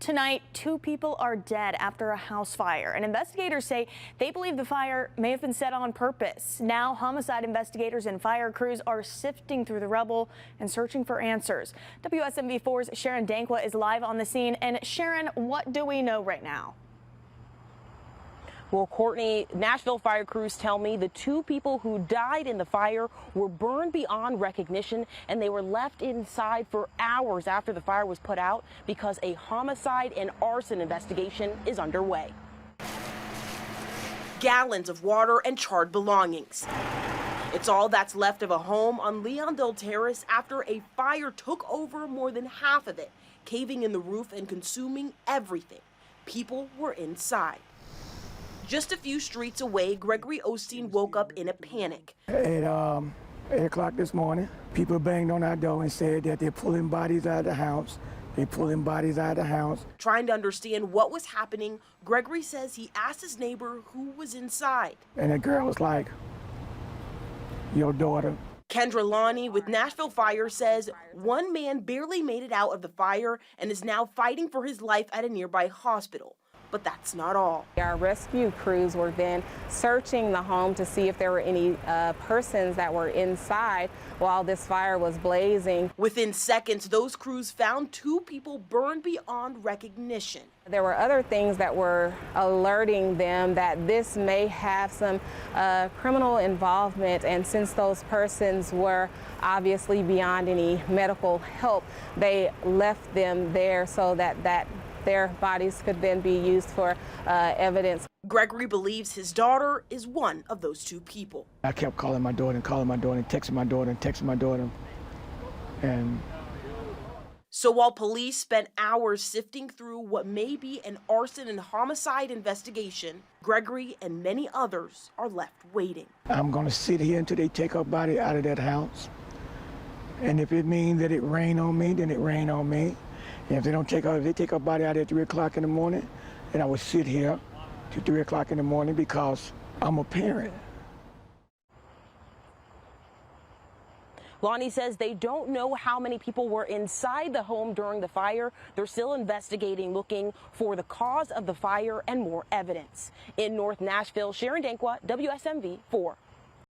Tonight, 2 people are dead after a house fire, and investigators say they believe the fire may have been set on purpose. Now, homicide investigators and fire crews are sifting through the rubble and searching for answers. WSMV4's Sharon Dankwa is live on the scene. And Sharon, what do we know right now? Well, Courtney, Nashville fire crews tell me the 2 people who died in the fire were burned beyond recognition, and they were left inside for hours after the fire was put out because a homicide and arson investigation is underway. Gallons of water and charred belongings. It's all that's left of a home on Leondale Terrace after a fire took over more than half of it, caving in the roof and consuming everything. People were inside. Just a few streets away, Gregory Osteen woke up in a panic. At 8 o'clock this morning, people banged on our door and said that they're pulling bodies out of the house. They're pulling bodies out of the house. Trying to understand what was happening, Gregory says he asked his neighbor who was inside. And the girl was like, "Your daughter." Kendra Lonnie with Nashville Fire says one man barely made it out of the fire and is now fighting for his life at a nearby hospital. But that's not all. Our rescue crews were then searching the home to see if there were any persons that were inside while this fire was blazing. Within seconds, those crews found 2 people burned beyond recognition. There were other things that were alerting them that this may have some criminal involvement, and since those persons were obviously beyond any medical help, they left them there so that their bodies could then be used for evidence. Gregory believes his daughter is one of those 2 people. I kept calling my daughter and calling my daughter and texting my daughter and texting my daughter. And so while police spent hours sifting through what may be an arson and homicide investigation, Gregory and many others are left waiting. I'm going to sit here until they take her body out of that house. And if it means that it rain on me, then it rain on me. And if they don't take her, if they take her body out at 3 o'clock in the morning, then I would sit here till 3 o'clock in the morning because I'm a parent. Lonnie says they don't know how many people were inside the home during the fire. They're still investigating, looking for the cause of the fire and more evidence. In North Nashville, Sharon Dankwa, WSMV 4.